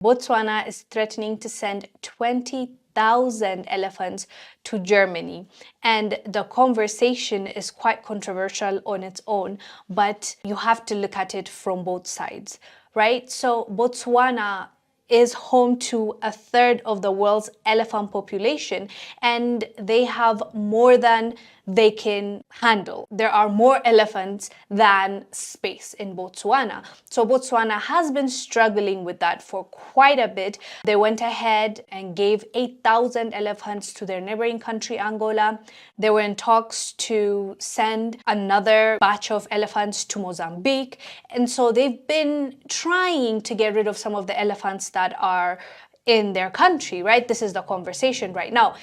Botswana is threatening to send 20,000 elephants to Germany. And the conversation is quite controversial on its own, but you have to look at it from both sides, right? So Botswana is home to a third of the world's elephant population, and they have more than they can handle. There are more elephants than space in Botswana. So Botswana has been struggling with that for quite a bit. They went ahead and gave 8,000 elephants to their neighboring country, Angola. They were in talks to send another batch of elephants to Mozambique. And so they've been trying to get rid of some of the elephants that are in their country, right? This is the conversation right now.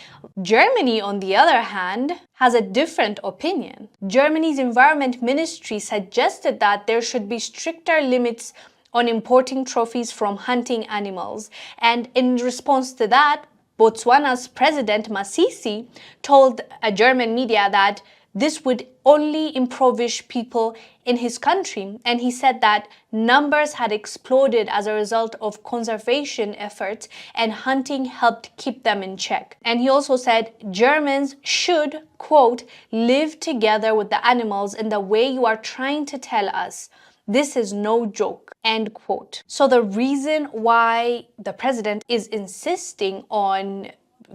Germany, on the other hand, has a different opinion. Germany's environment ministry suggested that there should be stricter limits on importing trophies from hunting animals. And in response to that, Botswana's president, Masisi, told a German media that this would only impoverish people in his country. And he said that numbers had exploded as a result of conservation efforts and hunting helped keep them in check. And he also said Germans should, quote, live together with the animals in the way you are trying to tell us. This is no joke, end quote. So the reason why the president is insisting on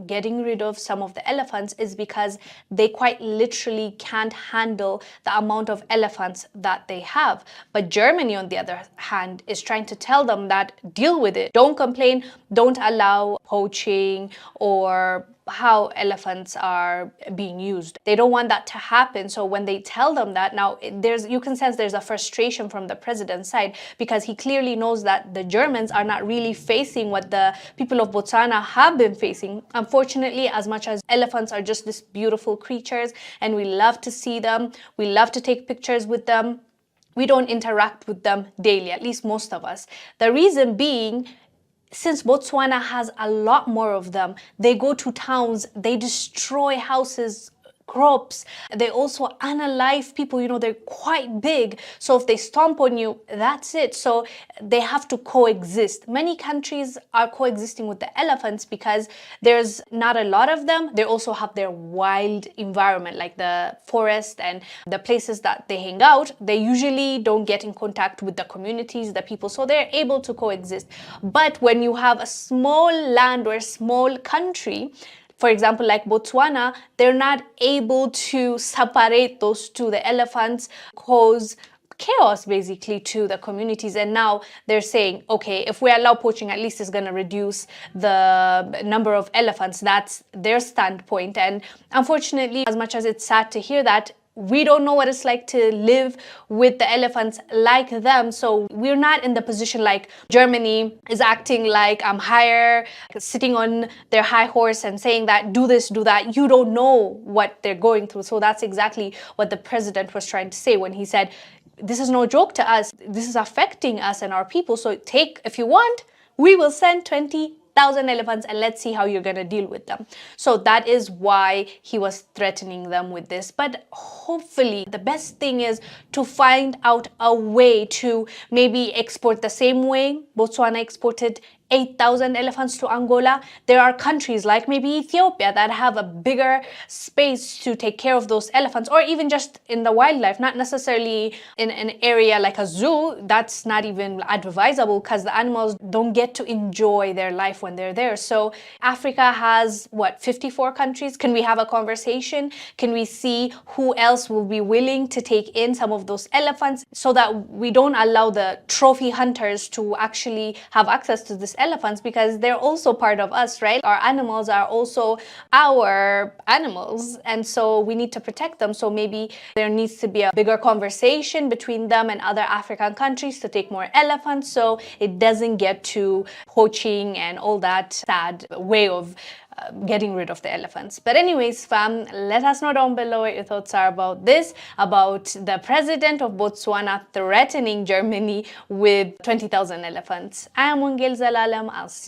getting rid of some of the elephants is because they quite literally can't handle the amount of elephants that they have. But Germany, on the other hand, is trying to tell them that deal with it. Don't complain, don't allow poaching or how elephants are being used. They don't want that to happen. So when they tell them that, now you can sense there's a frustration from the president's side, because he clearly knows that the Germans are not really facing what the people of Botswana have been facing. Unfortunately, as much as elephants are just these beautiful creatures and we love to see them, we love to take pictures with them, we don't interact with them daily, at least most of us. The reason being, since Botswana has a lot more of them, they go to towns, they destroy houses, crops. They also unalive people, you know, they're quite big. So if they stomp on you, that's it. So they have to coexist. Many countries are coexisting with the elephants because there's not a lot of them. They also have their wild environment, like the forest and the places that they hang out. They usually don't get in contact with the communities, the people, so they're able to coexist. But when you have a small land or a small country, for example, like Botswana, they're not able to separate those two. The elephants cause chaos basically to the communities, and now they're saying, okay, if we allow poaching, at least it's going to reduce the number of elephants. That's their standpoint. And unfortunately, as much as it's sad to hear that, we don't know what it's like to live with the elephants like them. So we're not in the position like Germany is acting like I'm higher, sitting on their high horse and saying that do this, do that. You don't know what they're going through. So that's exactly what the president was trying to say when he said, this is no joke to us. This is affecting us and our people. So if you want, we will send 20,000 elephants and let's see how you're going to deal with them. So that is why he was threatening them with this. But hopefully the best thing is to find out a way to maybe export the same way Botswana exported 8,000 elephants to Angola. There are countries like maybe Ethiopia that have a bigger space to take care of those elephants, or even just in the wildlife, not necessarily in an area like a zoo. That's not even advisable because the animals don't get to enjoy their life when they're there. So Africa has, what, 54 countries? Can we have a conversation? Can we see who else will be willing to take in some of those elephants so that we don't allow the trophy hunters to actually have access to this elephants, because they're also part of us, right? Our animals are also our animals, and so we need to protect them. So maybe there needs to be a bigger conversation between them and other African countries to take more elephants so it doesn't get to poaching and all that sad way of getting rid of the elephants. But anyways, fam, let us know down below what your thoughts are about this, about the president of Botswana threatening Germany with 20,000 elephants. I am Wongel Zelalem. I'll see